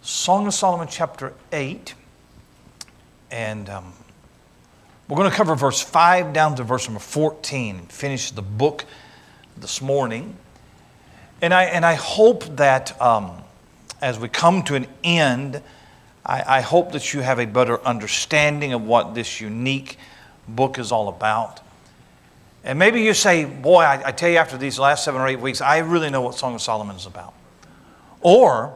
Song of Solomon chapter 8. And we're going to cover verse 5 down to verse number 14 and finish the book this morning. And I hope that as we come to an end, I hope that you have a better understanding of what this unique book is all about. And maybe you say, boy, I tell you, after these last 7 or 8 weeks, I really know what Song of Solomon is about. Or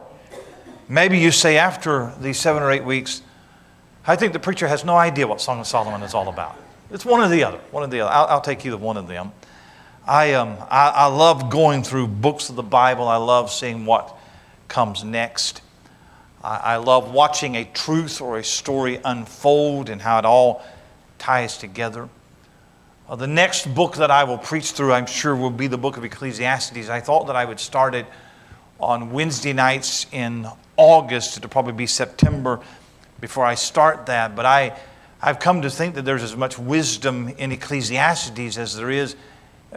maybe you say, after these 7 or 8 weeks, I think the preacher has no idea what Song of Solomon is all about. It's one or the other. One or the other. I'll take either one of them. I love going through books of the Bible. I love seeing what comes next. I love watching a truth or a story unfold and how it all ties together. The next book that I will preach through, I'm sure, will be the book of Ecclesiastes. I thought that I would start it on Wednesday nights in August. It'll probably be September before I start that. But I've come to think that there's as much wisdom in Ecclesiastes as there is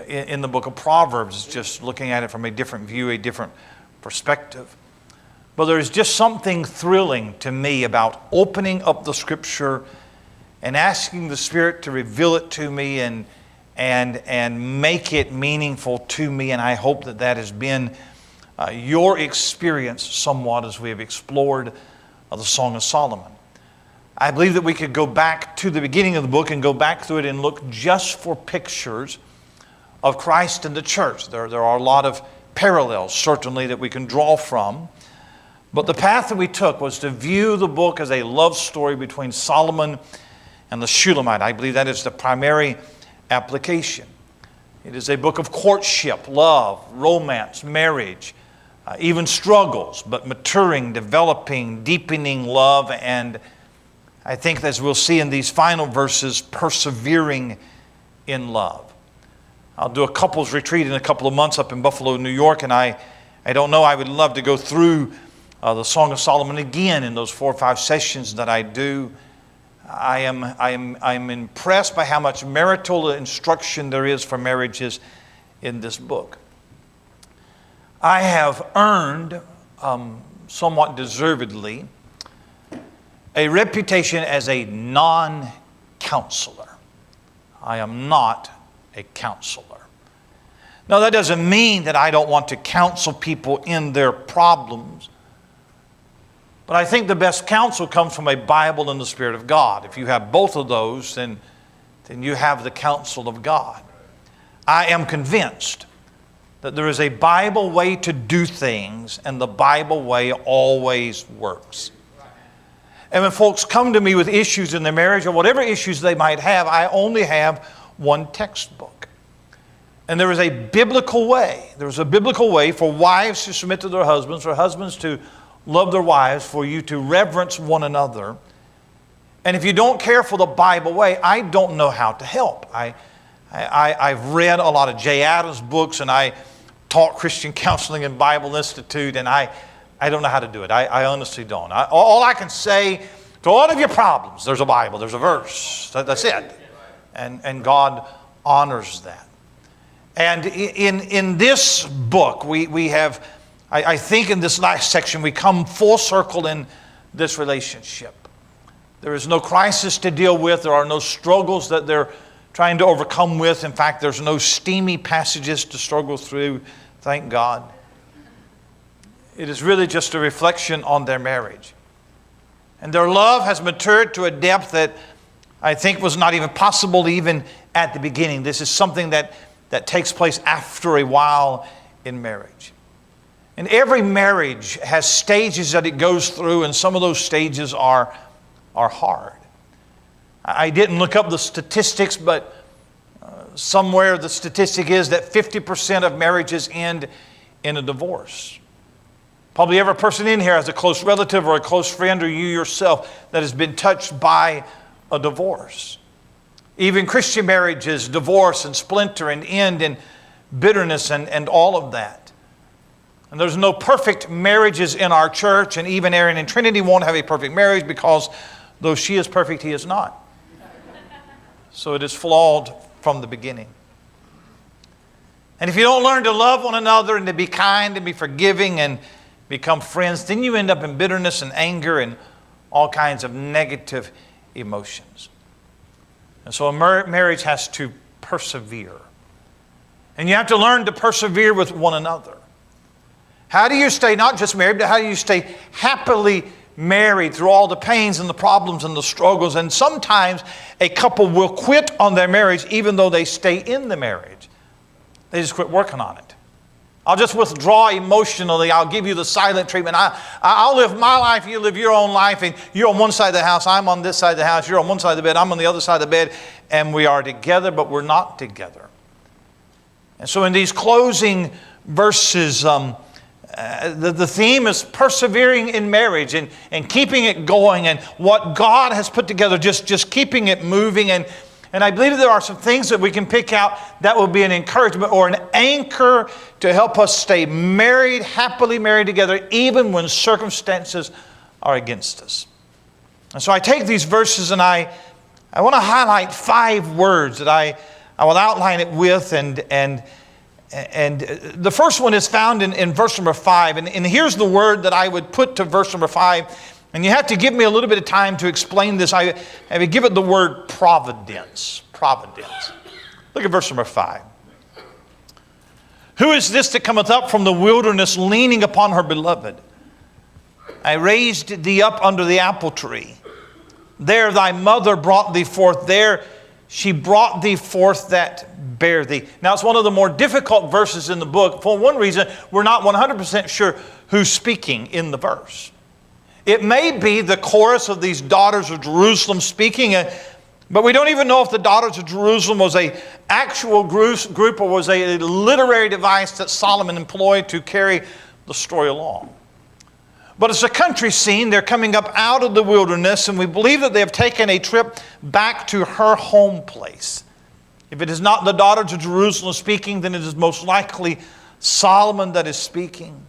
in the book of Proverbs. It's just looking at it from a different view, a different perspective. But there's just something thrilling to me about opening up the Scripture and asking the Spirit to reveal it to me and make it meaningful to me. And I hope that that has been your experience somewhat as we have explored the Song of Solomon. I believe that we could go back to the beginning of the book and go back through it and look just for pictures of Christ and the church. There are a lot of parallels, certainly, that we can draw from. But the path that we took was to view the book as a love story between Solomon and the Shulamite. I believe that is the primary application. It is a book of courtship, love, romance, marriage, even struggles, but maturing, developing, deepening love, and I think, as we'll see in these final verses, persevering in love. I'll do a couples retreat in a couple of months up in Buffalo, New York, and I don't know, I would love to go through the Song of Solomon again in those 4 or 5 sessions that I do. I'm impressed by how much marital instruction there is for marriages in this book. I have earned, somewhat deservedly, a reputation as a non-counselor. I am not a counselor. Now, that doesn't mean that I don't want to counsel people in their problems. But I think the best counsel comes from a Bible and the Spirit of God. If you have both of those, then you have the counsel of God. I am convinced that there is a Bible way to do things, and the Bible way always works. And when folks come to me with issues in their marriage or whatever issues they might have, I only have one textbook. And there is a biblical way. There's a biblical way for wives to submit to their husbands, for husbands to love their wives, for you to reverence one another. And if you don't care for the Bible way, I don't know how to help. I've read a lot of Jay Adams books, and I taught Christian Counseling and Bible Institute, and I don't know how to do it. I honestly don't. All I can say to all of your problems, there's a Bible, there's a verse. That's it. And God honors that. And in this book, we have, I think in this last section, we come full circle in this relationship. There is no crisis to deal with. There are no struggles that they're trying to overcome with. In fact, there's no steamy passages to struggle through, thank God. It is really just a reflection on their marriage. And their love has matured to a depth that I think was not even possible even at the beginning. This is something that takes place after a while in marriage. And every marriage has stages that it goes through, and some of those stages are hard. I didn't look up the statistics, but somewhere the statistic is that 50% of marriages end in a divorce. Probably every person in here has a close relative or a close friend, or you yourself, that has been touched by a divorce. Even Christian marriages divorce and splinter and end in bitterness and all of that. And there's no perfect marriages in our church, and even Aaron and Trinity won't have a perfect marriage because though she is perfect, he is not. So it is flawed from the beginning. And if you don't learn to love one another and to be kind and be forgiving and become friends, then you end up in bitterness and anger and all kinds of negative emotions. And so a marriage has to persevere. And you have to learn to persevere with one another. How do you stay not just married, but how do you stay happily married through all the pains and the problems and the struggles? And sometimes a couple will quit on their marriage even though they stay in the marriage. They just quit working on it. I'll just withdraw emotionally. I'll give you the silent treatment. I'll live my life, you live your own life, and you're on one side of the house, I'm on this side of the house, you're on one side of the bed, I'm on the other side of the bed, and we are together, but we're not together. And so in these closing verses, the theme is persevering in marriage and keeping it going, and what God has put together, just keeping it moving. And I believe there are some things that we can pick out that will be an encouragement or an anchor to help us stay married, happily married together, even when circumstances are against us. And so I take these verses and I want to highlight 5 words that I will outline it with. And the first one is found in verse number 5. And here's the word that I would put to verse number 5. And you have to give me a little bit of time to explain this. I would give it the word providence. Providence. Look at verse number 5. Who is this that cometh up from the wilderness, leaning upon her beloved? I raised thee up under the apple tree. There thy mother brought thee forth. There she brought thee forth that bare thee. Now it's one of the more difficult verses in the book. For one reason, we're not 100% sure who's speaking in the verse. It may be the chorus of these daughters of Jerusalem speaking, but we don't even know if the daughters of Jerusalem was an actual group or was a literary device that Solomon employed to carry the story along. But it's a country scene. They're coming up out of the wilderness, and we believe that they have taken a trip back to her home place. If it is not the daughters of Jerusalem speaking, then it is most likely Solomon that is speaking.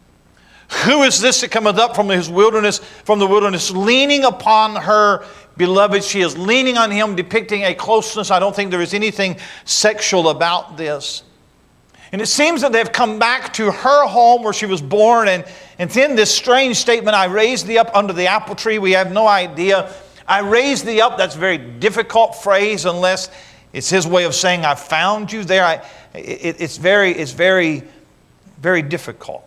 Who is this that cometh up from the wilderness, leaning upon her beloved? She is leaning on him, depicting a closeness. I don't think there is anything sexual about this. And it seems that they've come back to her home where she was born. And then this strange statement, I raised thee up under the apple tree. We have no idea. I raised thee up. That's a very difficult phrase unless it's his way of saying I found you there. It's very, very difficult.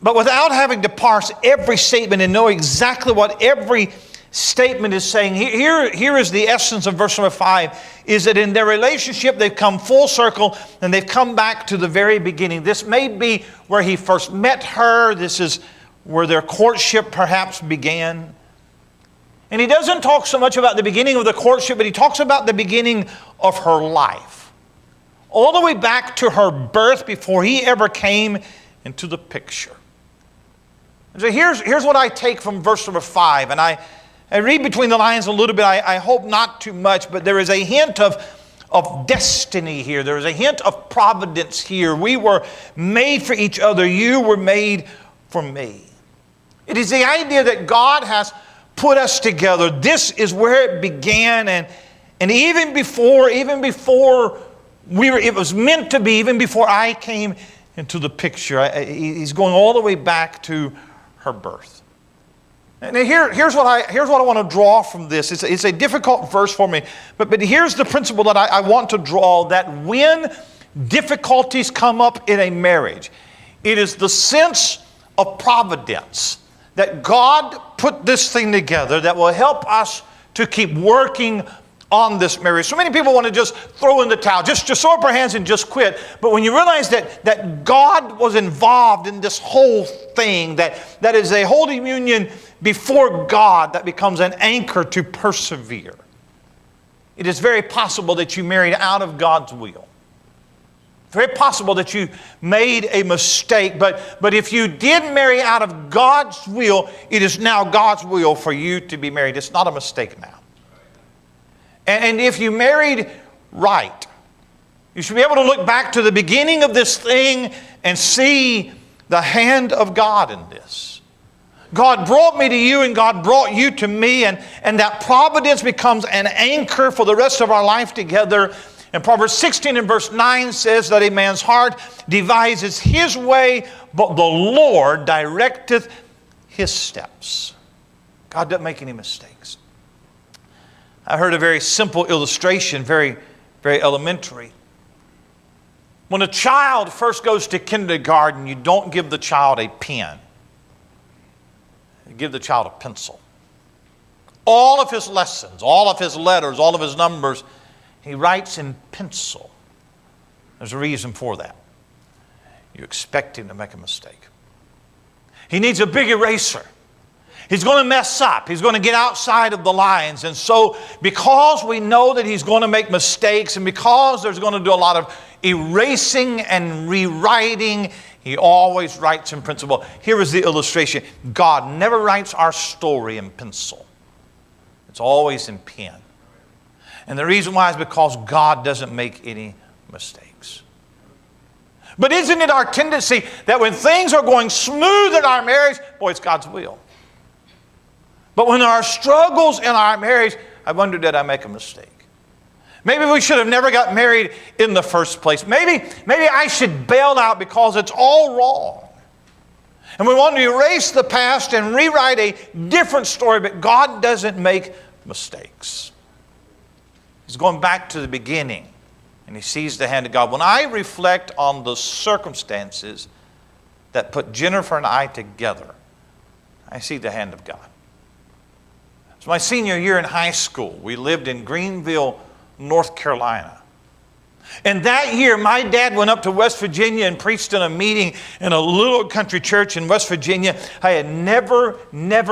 But without having to parse every statement and know exactly what every statement is saying, here is the essence of verse number 5, is that in their relationship they've come full circle and they've come back to the very beginning. This may be where he first met her. This is where their courtship perhaps began. And he doesn't talk so much about the beginning of the courtship, but he talks about the beginning of her life. All the way back to her birth before he ever came into the picture. So here's what I take from verse number 5. And I read between the lines a little bit. I hope not too much, but there is a hint of destiny here. There is a hint of providence here. We were made for each other. You were made for me. It is the idea that God has put us together. This is where it began. And even before it was meant to be, even before I came into the picture. He's going all the way back to her birth. And here's what I want to draw from this. It's a difficult verse for me, but here's the principle that I want to draw, that when difficulties come up in a marriage, it is the sense of providence that God put this thing together that will help us to keep working on this marriage. So many people want to just throw in the towel, just throw up our hands and just quit. But when you realize that God was involved in this whole thing, that is a holy union before God that becomes an anchor to persevere. It is very possible that you married out of God's will. Very possible that you made a mistake, but if you did marry out of God's will, it is now God's will for you to be married. It's not a mistake now. And if you married right, you should be able to look back to the beginning of this thing and see the hand of God in this. God brought me to you and God brought you to me, and that providence becomes an anchor for the rest of our life together. And Proverbs 16 and verse 9 says that a man's heart devises his way, but the Lord directeth his steps. God doesn't make any mistakes. I heard a very simple illustration, very, very elementary. When a child first goes to kindergarten, you don't give the child a pen. You give the child a pencil. All of his lessons, all of his letters, all of his numbers, he writes in pencil. There's a reason for that. You expect him to make a mistake. He needs a big eraser. He's going to mess up. He's going to get outside of the lines. And so because we know that he's going to make mistakes, and because there's going to do a lot of erasing and rewriting, he always writes in pencil. Here is the illustration. God never writes our story in pencil. It's always in pen. And the reason why is because God doesn't make any mistakes. But isn't it our tendency that when things are going smooth in our marriage, boy, it's God's will. But when there are struggles in our marriage, I wonder, did I make a mistake? Maybe we should have never got married in the first place. Maybe I should bail out because it's all wrong. And we want to erase the past and rewrite a different story, but God doesn't make mistakes. He's going back to the beginning, and he sees the hand of God. When I reflect on the circumstances that put Jennifer and I together, I see the hand of God. So my senior year in high school, we lived in Greenville, North Carolina. And that year, my dad went up to West Virginia and preached in a meeting in a little country church in West Virginia. I had never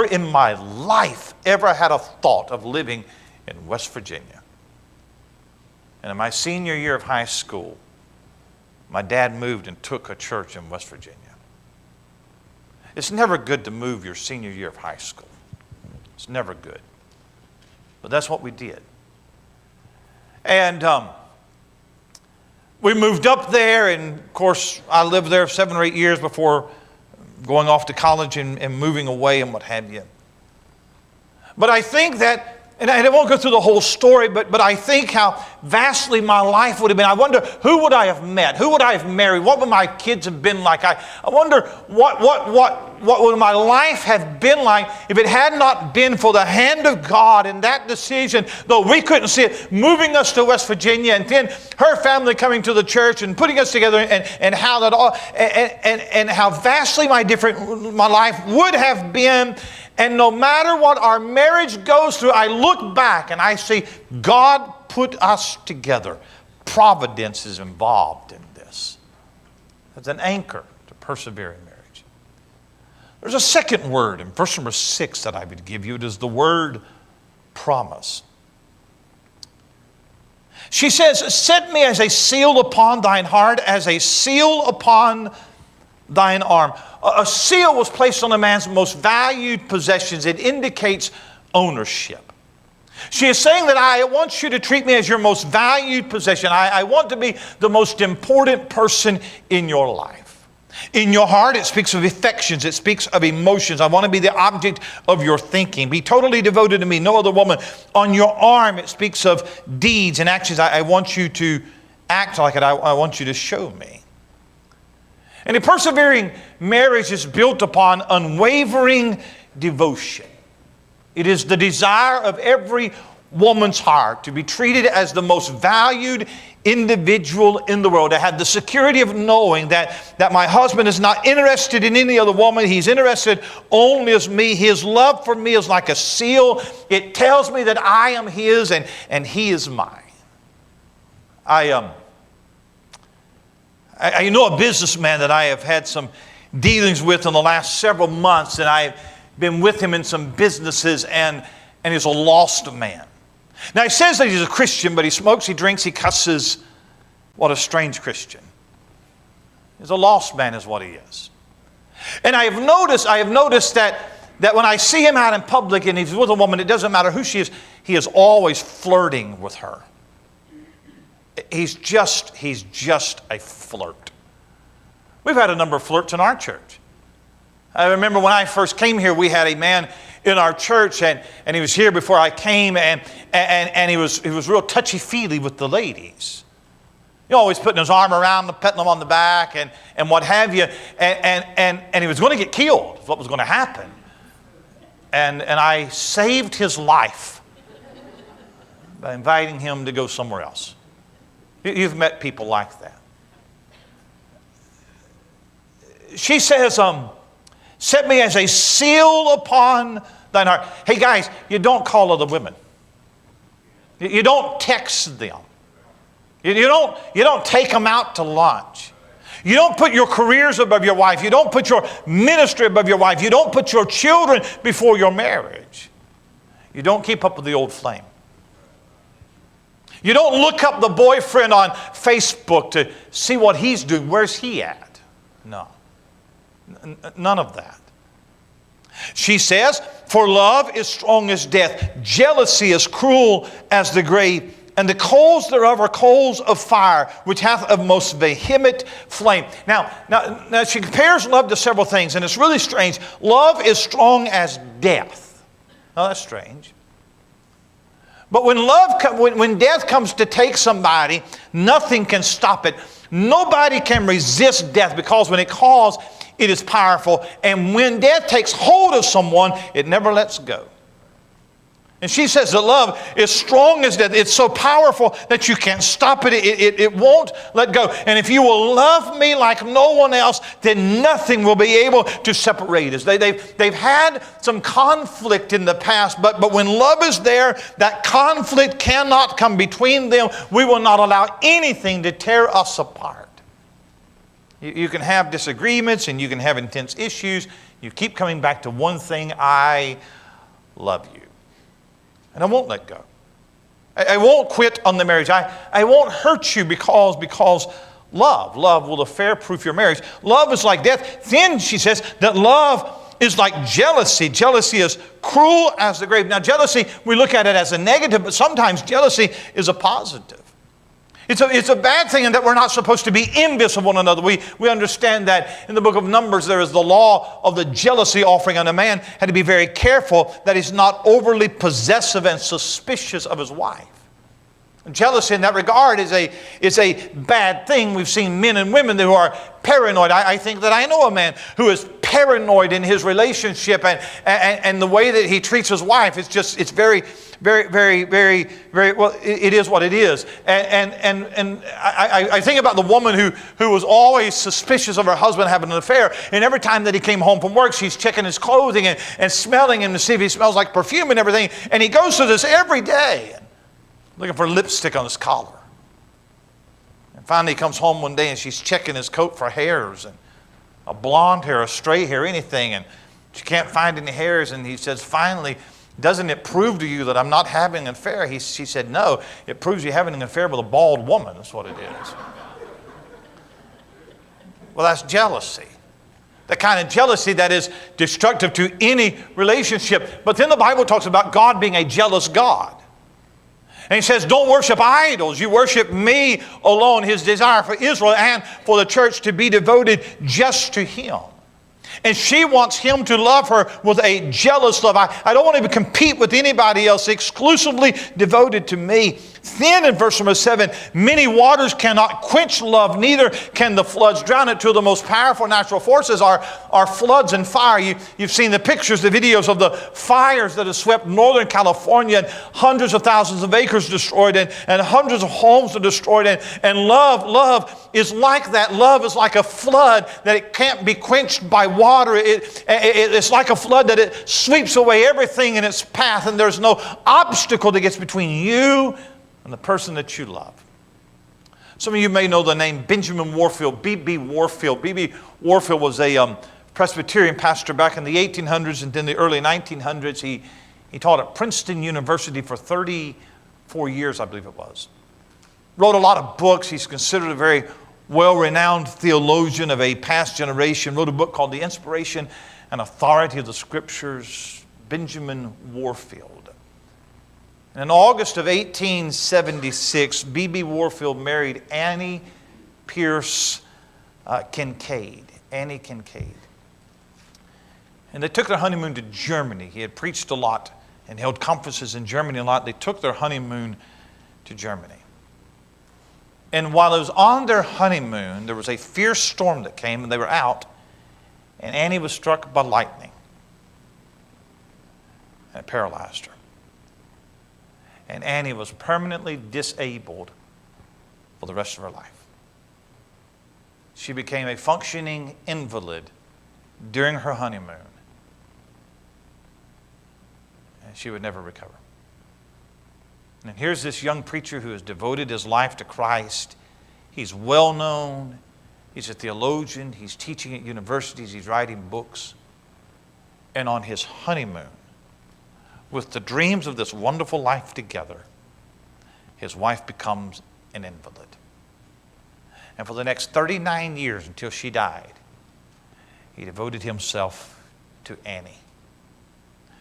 in my life ever had a thought of living in West Virginia. And in my senior year of high school, my dad moved and took a church in West Virginia. It's never good to move your senior year of high school. It's never good. But that's what we did. And we moved up there, and of course, I lived there 7 or 8 years before going off to college and moving away and what have you. But I think that, and I won't go through the whole story, but I think how vastly my life would have been. I wonder, who would I have met? Who would I have married? What would my kids have been like? I wonder what would my life have been like if it had not been for the hand of God in that decision, though we couldn't see it, moving us to West Virginia, and then her family coming to the church and putting us together, and how that all, and how vastly my life would have been. And no matter what our marriage goes through, I look back and I see God put us together. Providence is involved in this. It's an anchor to persevering marriage. There's a second word in verse number 6 that I would give you. It is the word promise. She says, set me as a seal upon thine heart, as a seal upon thine arm. A seal was placed on a man's most valued possessions. It indicates ownership. She is saying that I want you to treat me as your most valued possession. I want to be the most important person in your life. In your heart, it speaks of affections. It speaks of emotions. I want to be the object of your thinking. Be totally devoted to me, no other woman. On your arm, it speaks of deeds and actions. I want you to act like it. I want you to show me. And a persevering marriage is built upon unwavering devotion. It is the desire of every woman's heart to be treated as the most valued individual in the world, to have the security of knowing that my husband is not interested in any other woman. He's interested only as me. His love for me is like a seal. It tells me that I am his and he is mine. I know a businessman that I have had some dealings with in the last several months, and I've been with him in some businesses, and he's a lost man. Now, he says that he's a Christian, but he smokes, he drinks, he cusses. What a strange Christian. He's a lost man is what he is. And I have noticed that when I see him out in public and he's with a woman, it doesn't matter who she is, he is always flirting with her. He's just a flirt. We've had a number of flirts in our church. I remember when I first came here, we had a man in our church, and he was here before I came, and he was real touchy-feely with the ladies. always putting his arm around them, petting them on the back and what have you. And he was going to get killed, is what was going to happen. And I saved his life by inviting him to go somewhere else. You've met people like that. She says, set me as a seal upon thine heart. Hey guys, you don't call other women. You don't text them. You don't take them out to lunch. You don't put your careers above your wife. You don't put your ministry above your wife. You don't put your children before your marriage. You don't keep up with the old flame. You don't look up the boyfriend on Facebook to see what he's doing. Where's he at? No. None of that. She says, for love is strong as death. Jealousy is cruel as the grave. And the coals thereof are coals of fire, which hath a most vehement flame. Now, she compares love to several things, and it's really strange. Love is strong as death. Now, that's strange. But when death comes to take somebody, nothing can stop it. Nobody can resist death, because when it calls, it is powerful. And when death takes hold of someone, it never lets go. And she says that love is strong as death. It's so powerful that you can't stop it. It won't let go. And if you will love me like no one else, then nothing will be able to separate us. They've had some conflict in the past, but when love is there, that conflict cannot come between them. We will not allow anything to tear us apart. You can have disagreements and you can have intense issues. You keep coming back to one thing: I love you. And I won't let go. I won't quit on the marriage. I won't hurt you because love will affair-proof your marriage. Love is like death. Then she says that love is like jealousy. Jealousy is cruel as the grave. Now jealousy, we look at it as a negative, but sometimes jealousy is a positive. It's a bad thing in that we're not supposed to be envious of one another. We understand that in the book of Numbers there is the law of the jealousy offering, and a man had to be very careful that he's not overly possessive and suspicious of his wife. Jealousy in that regard is a bad thing. We've seen men and women who are paranoid. I think that I know a man who is paranoid in his relationship and the way that he treats his wife. It's very, very, very, very, very, well, it is what it is. And I think about the woman who was always suspicious of her husband having an affair. And every time that he came home from work, she's checking his clothing and smelling him to see if he smells like perfume and everything. And he goes through this every day, looking for lipstick on his collar. And finally he comes home one day and she's checking his coat for hairs, and a blonde hair, a stray hair, anything, and she can't find any hairs. And he says, finally, doesn't it prove to you that I'm not having an affair? She said, no, it proves you're having an affair with a bald woman. That's what it is. Well, that's jealousy. The kind of jealousy that is destructive to any relationship. But then the Bible talks about God being a jealous God. And he says, don't worship idols. You worship me alone. His desire for Israel and for the church to be devoted just to him. And she wants him to love her with a jealous love. I don't want to compete with anybody else, exclusively devoted to me. Then in verse number 7, many waters cannot quench love, neither can the floods drown it. Two of the most powerful natural forces are floods and fire. You've seen the pictures, the videos of the fires that have swept Northern California, and hundreds of thousands of acres destroyed, and hundreds of homes are destroyed. And love is like that. Love is like a flood that it can't be quenched by water. It's like a flood that it sweeps away everything in its path, and there's no obstacle that gets between you and the person that you love. Some of you may know the name Benjamin Warfield, B.B. Warfield. B.B. Warfield was a Presbyterian pastor back in the 1800s and then the early 1900s. He taught at Princeton University for 34 years, I believe it was. Wrote a lot of books. He's considered a very well-renowned theologian of a past generation. Wrote a book called The Inspiration and Authority of the Scriptures. Benjamin Warfield. And in August of 1876, B.B. Warfield married Annie Pierce Kincaid. Annie Kincaid. And they took their honeymoon to Germany. He had preached a lot and held conferences in Germany a lot. They took their honeymoon to Germany. And while it was on their honeymoon, there was a fierce storm that came, and they were out, and Annie was struck by lightning. And it paralyzed her. And Annie was permanently disabled for the rest of her life. She became a functioning invalid during her honeymoon. And she would never recover. And here's this young preacher who has devoted his life to Christ. He's well known. He's a theologian. He's teaching at universities. He's writing books. And on his honeymoon, with the dreams of this wonderful life together, his wife becomes an invalid. And for the next 39 years until she died, he devoted himself to Annie.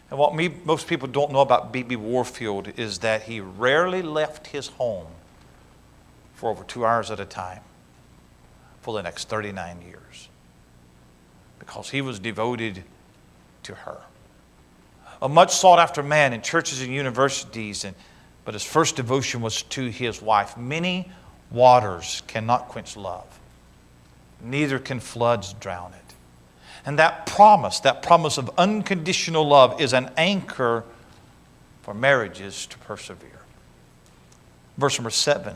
And what most people don't know about B.B. Warfield is that he rarely left his home for over 2 hours at a time for the next 39 years because he was devoted to her. A much sought after man in churches and universities, but his first devotion was to his wife. Many waters cannot quench love. Neither can floods drown it. And that promise of unconditional love is an anchor for marriages to persevere. Verse number 7.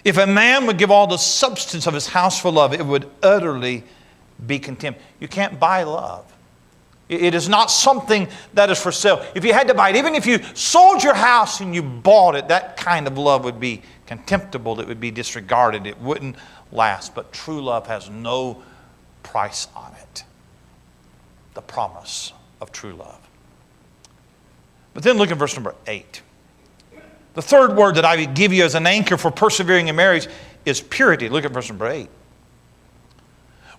If a man would give all the substance of his house for love, it would utterly be contemned. You can't buy love. It is not something that is for sale. If you had to buy it, even if you sold your house and you bought it, that kind of love would be contemptible. It would be disregarded. It wouldn't last. But true love has no price on it. The promise of true love. But then look at verse number 8. The third word that I would give you as an anchor for persevering in marriage is purity. Look at verse number 8.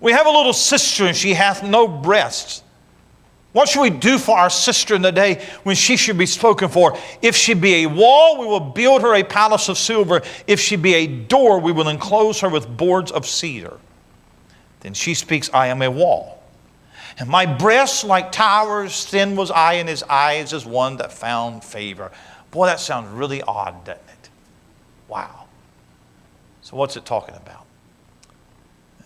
We have a little sister, and she hath no breasts. What should we do for our sister in the day when she should be spoken for? If she be a wall, we will build her a palace of silver. If she be a door, we will enclose her with boards of cedar. Then she speaks, I am a wall. And my breasts like towers, thin was I in his eyes as one that found favor. Boy, that sounds really odd, doesn't it? Wow. So what's it talking about?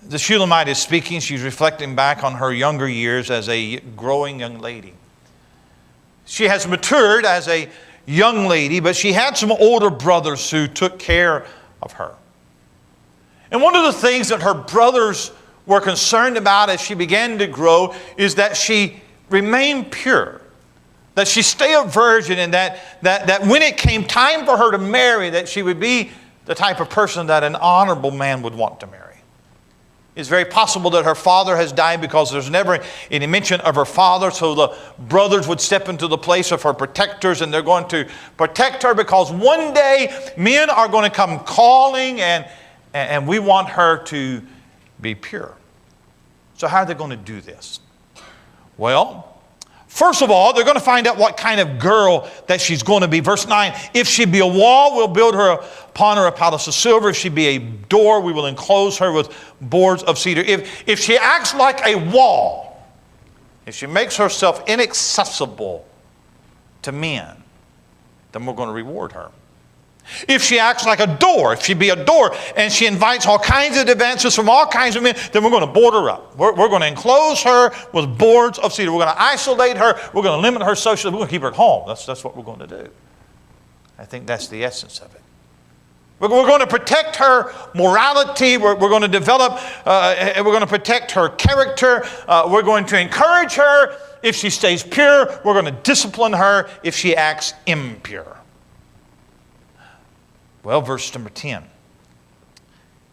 The Shulamite is speaking. She's reflecting back on her younger years as a growing young lady. She has matured as a young lady, but she had some older brothers who took care of her. And one of the things that her brothers were concerned about as she began to grow is that she remained pure, that she stay a virgin, and that when it came time for her to marry, that she would be the type of person that an honorable man would want to marry. It's very possible that her father has died because there's never any mention of her father, so the brothers would step into the place of her protectors, and they're going to protect her because one day men are going to come calling, and we want her to be pure. So how are they going to do this? Well, first of all, they're going to find out what kind of girl that she's going to be. Verse 9, if she be a wall, we'll build her upon her a palace of silver. If she be a door, we will enclose her with boards of cedar. If she acts like a wall, if she makes herself inaccessible to men, then we're going to reward her. If she acts like a door, if she be a door, and she invites all kinds of advances from all kinds of men, then we're going to board her up. We're going to enclose her with boards of cedar. We're going to isolate her. We're going to limit her socially. We're going to keep her at home. That's what we're going to do. I think that's the essence of it. We're going to protect her morality. We're going to develop, we're going to protect her character. We're going to encourage her. If she stays pure, we're going to discipline her if she acts impure. Well, verse number 10.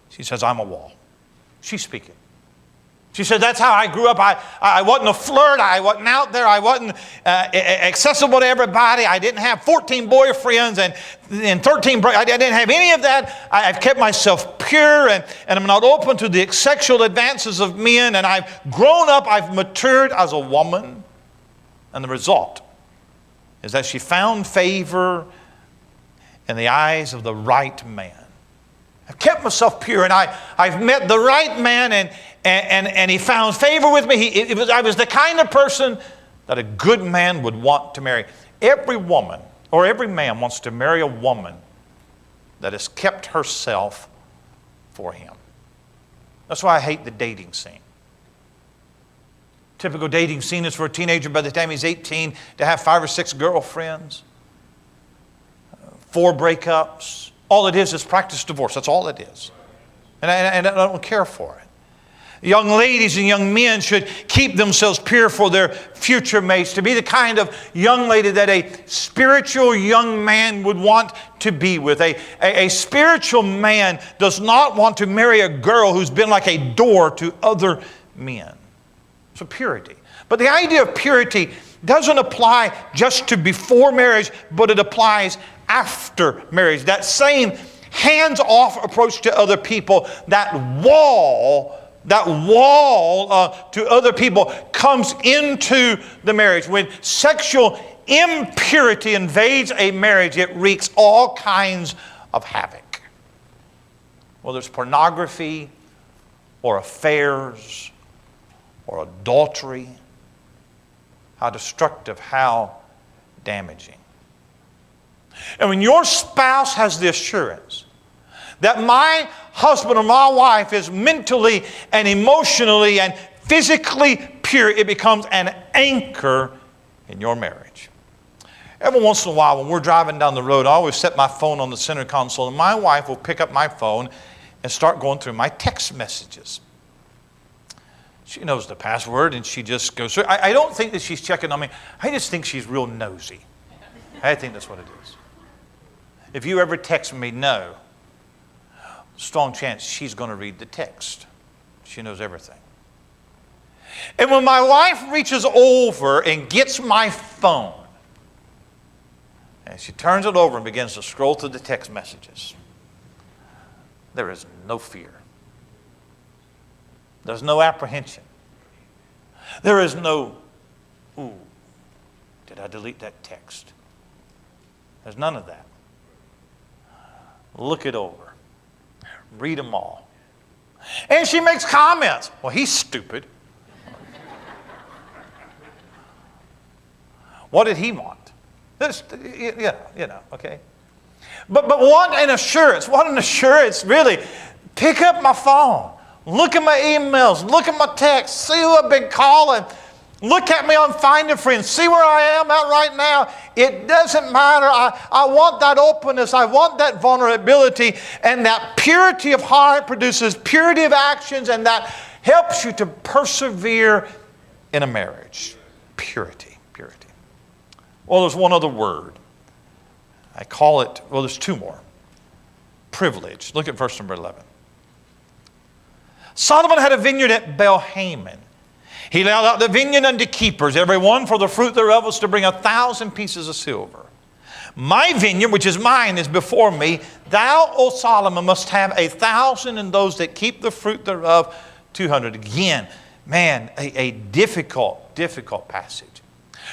She says, I'm a wall. She's speaking. She said, that's how I grew up. I wasn't a flirt. I wasn't out there. I wasn't accessible to everybody. I didn't have 14 boyfriends and 13 I didn't have any of that. I've kept myself pure, and I'm not open to the sexual advances of men. And I've grown up. I've matured as a woman. And the result is that she found favor in the eyes of the right man. I've kept myself pure, and I've met the right man, and he found favor with me. I was the kind of person that a good man would want to marry. Every woman or every man wants to marry a woman that has kept herself for him. That's why I hate the dating scene. Typical dating scene is for a teenager by the time he's 18 to have 5 or 6 girlfriends, 4 breakups. All it is practice divorce. That's all it is. And I don't care for it. Young ladies and young men should keep themselves pure for their future mates, to be the kind of young lady that a spiritual young man would want to be with. A spiritual man does not want to marry a girl who's been like a door to other men. So purity. But the idea of purity doesn't apply just to before marriage, but it applies after marriage. That same hands-off approach to other people, that wall to other people comes into the marriage. When sexual impurity invades a marriage, it wreaks all kinds of havoc. Whether it's pornography or affairs or adultery, how destructive, how damaging. And when your spouse has the assurance that my husband or my wife is mentally and emotionally and physically pure, it becomes an anchor in your marriage. Every once in a while when we're driving down the road, I always set my phone on the center console, and my wife will pick up my phone and start going through my text messages. She knows the password and she just goes through. I don't think that she's checking on me. I just think she's real nosy. I think that's what it is. If you ever text me, no. Strong chance she's going to read the text. She knows everything. And when my wife reaches over and gets my phone, and she turns it over and begins to scroll through the text messages, there is no fear. There's no apprehension. There is no, ooh, did I delete that text? There's none of that. Look it over. Read them all. And she makes comments. Well, he's stupid. What did he want? This, okay. But what an assurance, really. Pick up my phone. Look at my emails. Look at my texts. See who I've been calling. Look at me on Find a Friend. See where I am at right now. It doesn't matter. I want that openness. I want that vulnerability. And that purity of heart produces purity of actions, and that helps you to persevere in a marriage. Purity. Well, there's one other word. I call it, well, there's 2 more. Privilege. Look at verse number 11. Solomon had a vineyard at Belhaman. He allowed out the vineyard unto keepers, every one for the fruit thereof was to bring 1,000 pieces of silver. My vineyard, which is mine, is before me. Thou, O Solomon, must have 1,000, and those that keep the fruit thereof 200. Again, man, a difficult passage.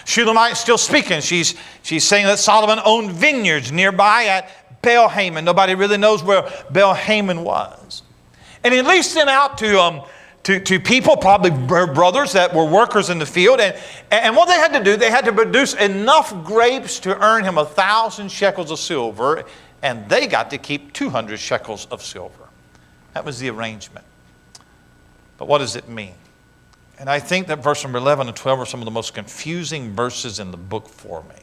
Shulamite still speaking. She's saying that Solomon owned vineyards nearby at Belhaman. Nobody really knows where Belhaman was. And he leased them out to people, probably brothers that were workers in the field. And what they had to do, they had to produce enough grapes to earn him 1,000 shekels of silver, and they got to keep 200 shekels of silver. That was the arrangement. But what does it mean? And I think that verse number 11 and 12 are some of the most confusing verses in the book for me.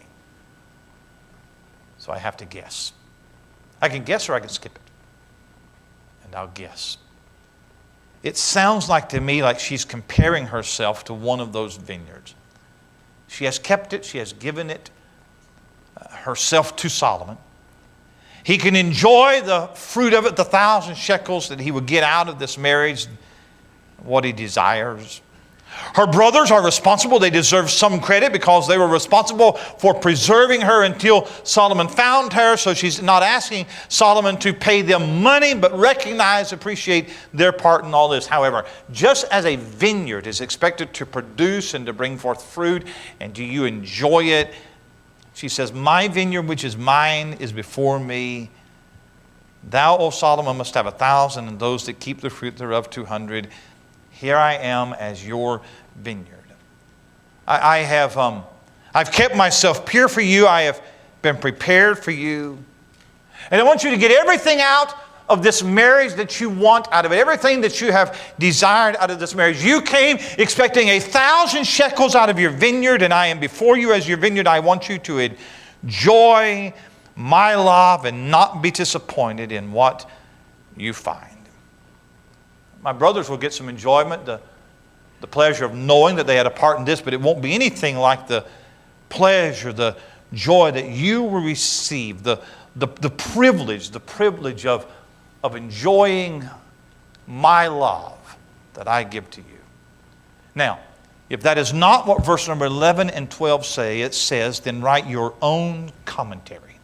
So I have to guess. I can guess or I can skip it. And I'll guess. It sounds like to me like she's comparing herself to one of those vineyards. She has kept it. She has given it herself to Solomon. He can enjoy the fruit of it, the 1,000 shekels that he would get out of this marriage, what he desires. Her brothers are responsible. They deserve some credit because they were responsible for preserving her until Solomon found her. So she's not asking Solomon to pay them money, but appreciate their part in all this. However, just as a vineyard is expected to produce and to bring forth fruit, and do you enjoy it? She says, my vineyard which is mine is before me. Thou, O Solomon, must have 1,000, and those that keep the fruit thereof 200. Here I am as your vineyard. I've kept myself pure for you. I have been prepared for you. And I want you to get everything out of this marriage that you want out of it, everything that you have desired out of this marriage. You came expecting 1,000 shekels out of your vineyard, and I am before you as your vineyard. I want you to enjoy my love and not be disappointed in what you find. My brothers will get some enjoyment, the pleasure of knowing that they had a part in this, but it won't be anything like the pleasure, the joy that you will receive, the privilege of enjoying my love that I give to you. Now, if that is not what verse number 11 and 12 say, it says, then write your own commentary.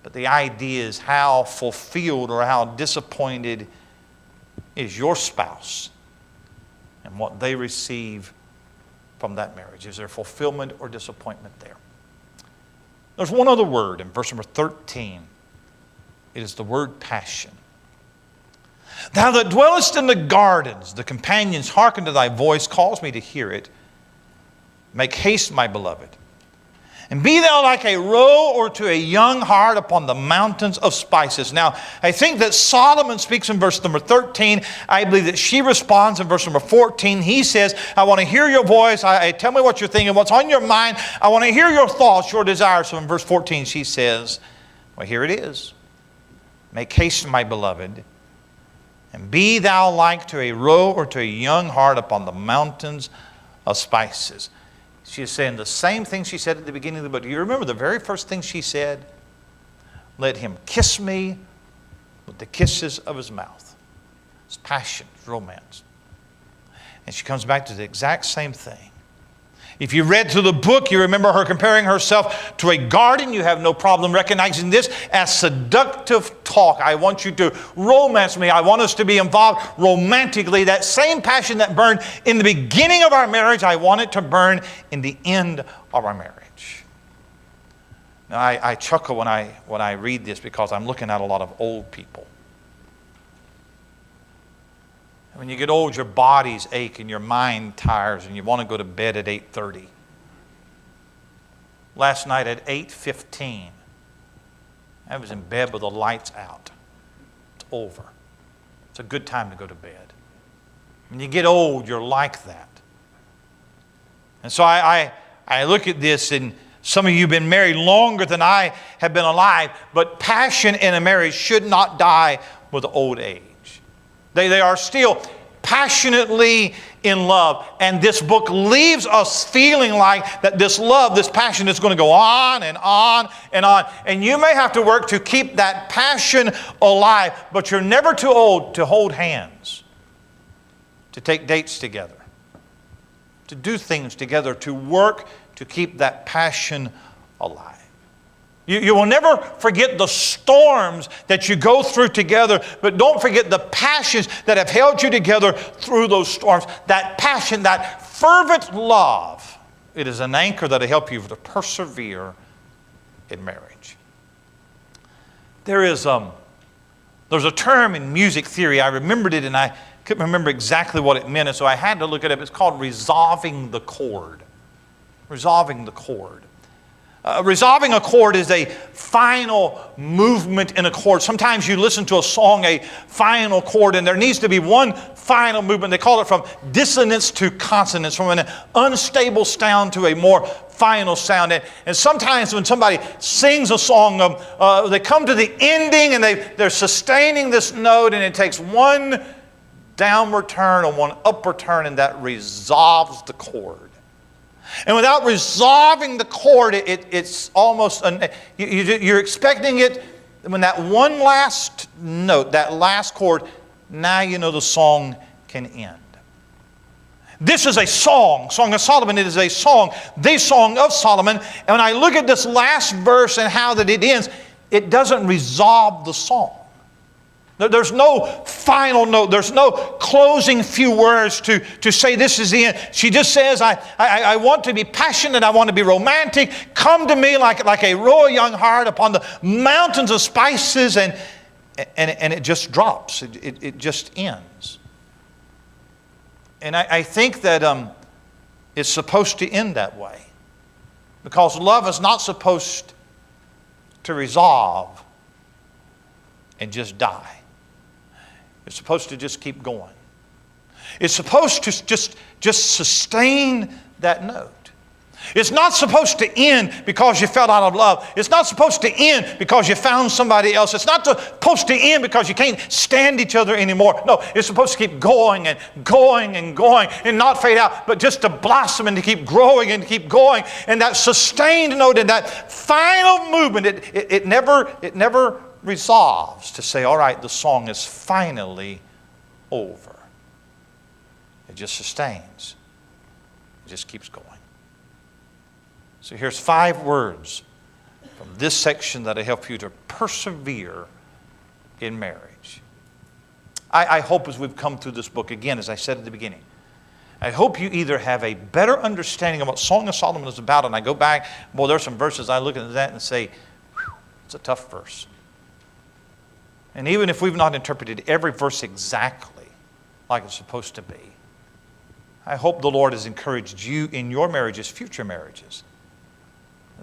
But the idea is how fulfilled or how disappointed is your spouse and what they receive from that marriage. Is there fulfillment or disappointment there? There's one other word in verse number 13. It is the word passion. Thou that dwellest in the gardens, the companions hearken to thy voice, cause me to hear it. Make haste, my beloved. And be thou like a roe or to a young hart upon the mountains of spices. Now, I think that Solomon speaks in verse number 13. I believe that she responds in verse number 14. He says, I want to hear your voice. Tell me what you're thinking, what's on your mind. I want to hear your thoughts, your desires. So in verse 14, she says, well, here it is. Make haste, my beloved, and be thou like to a roe or to a young hart upon the mountains of spices. She is saying the same thing she said at the beginning of the book. Do you remember the very first thing she said? Let him kiss me with the kisses of his mouth. It's passion, it's romance. And she comes back to the exact same thing. If you read through the book, you remember her comparing herself to a garden. You have no problem recognizing this as seductive talk. I want you to romance me. I want us to be involved romantically. That same passion that burned in the beginning of our marriage, I want it to burn in the end of our marriage. Now, I chuckle when I read this because I'm looking at a lot of old people. When you get old, your bodies ache and your mind tires and you want to go to bed at 8:30. Last night at 8:15, I was in bed with the lights out. It's over. It's a good time to go to bed. When you get old, you're like that. And so I look at this, and some of you have been married longer than I have been alive, but passion in a marriage should not die with old age. They are still passionately in love. And this book leaves us feeling like that this love, this passion is going to go on and on and on. And you may have to work to keep that passion alive, but you're never too old to hold hands, to take dates together, to do things together, to work to keep that passion alive. You will never forget the storms that you go through together, but don't forget the passions that have held you together through those storms. That passion, that fervent love, it is an anchor that will help you to persevere in marriage. There's a term in music theory. I remembered it and I couldn't remember exactly what it meant, and so I had to look it up. It's called resolving the chord. Resolving the chord. Resolving a chord is a final movement in a chord. Sometimes you listen to a song, a final chord, and there needs to be one final movement. They call it from dissonance to consonance, from an unstable sound to a more final sound. And sometimes when somebody sings a song, they come to the ending and they're sustaining this note, and it takes one downward turn or one upward turn, and that resolves the chord. And without resolving the chord, it's almost, you're expecting it when that one last note, that last chord, now you know the song can end. This is a Song of Solomon. It is a song, the Song of Solomon. And when I look at this last verse and how that it ends, it doesn't resolve the song. There's no final note. There's no closing few words to say this is the end. She just says, I want to be passionate. I want to be romantic. Come to me like a royal young hart upon the mountains of spices. And it just drops. It just ends. And I think that it's supposed to end that way. Because love is not supposed to resolve and just die. It's supposed to just keep going. It's supposed to just sustain that note. It's not supposed to end because you fell out of love. It's not supposed to end because you found somebody else. It's not supposed to end because you can't stand each other anymore. No, it's supposed to keep going and going and going and not fade out, but just to blossom and to keep growing and to keep going. And that sustained note and that final movement, it never resolves to say, all right, the song is finally over. It just sustains. It just keeps going. So here's 5 words from this section that'll help you to persevere in marriage. I hope as we've come through this book, again, as I said at the beginning, I hope you either have a better understanding of what Song of Solomon is about, and I go back, boy, there's some verses I look at that and say, it's a tough verse. And even if we've not interpreted every verse exactly like it's supposed to be, I hope the Lord has encouraged you in your marriages, future marriages.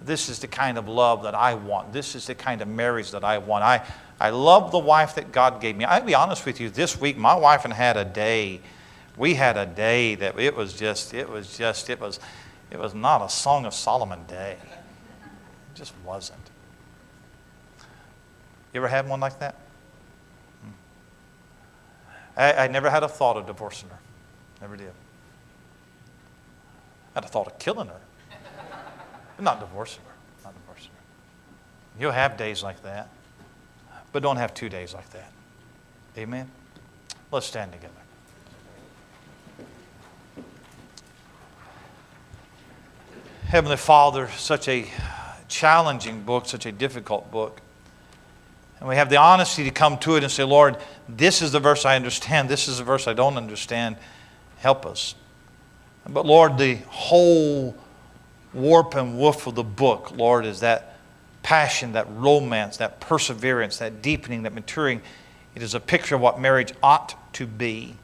This is the kind of love that I want. This is the kind of marriage that I want. I love the wife that God gave me. I'll be honest with you, this week my wife and I had a day. We had a day that it was not a Song of Solomon day. It just wasn't. You ever had one like that? I never had a thought of divorcing her. Never did. I had a thought of killing her. But not divorcing her. Not divorcing her. You'll have days like that. But don't have 2 days like that. Amen? Let's stand together. Heavenly Father, such a challenging book, such a difficult book. And we have the honesty to come to it and say, Lord, this is the verse I understand. This is the verse I don't understand. Help us. But Lord, the whole warp and woof of the book, Lord, is that passion, that romance, that perseverance, that deepening, that maturing. It is a picture of what marriage ought to be.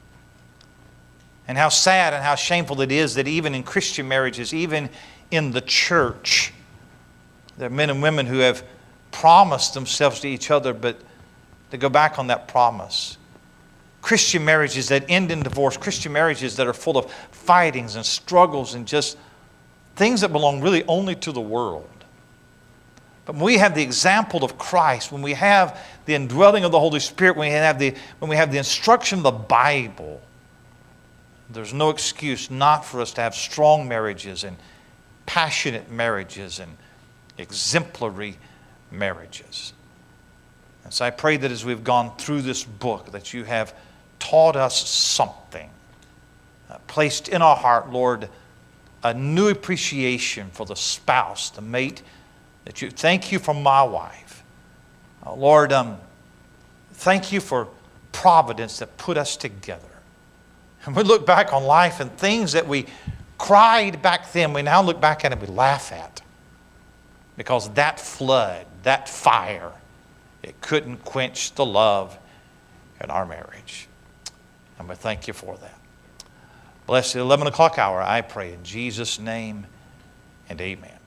And how sad and how shameful it is that even in Christian marriages, even in the church, there are men and women who have promised themselves to each other, but they go back on that promise. Christian marriages that end in divorce, Christian marriages that are full of fightings and struggles and just things that belong really only to the world. But when we have the example of Christ, when we have the indwelling of the Holy Spirit, when we have the instruction of the Bible, there's no excuse not for us to have strong marriages and passionate marriages and exemplary marriages. And so I pray that as we've gone through this book, that you have taught us something, placed in our heart, Lord, a new appreciation for the spouse, the mate, that you thank you for my wife. Lord, thank you for providence that put us together. And we look back on life and things that we cried back then, we now look back at it and we laugh at. Because that flood, that fire, it couldn't quench the love in our marriage. And we thank you for that. Bless the 11 o'clock hour, I pray in Jesus' name, and amen.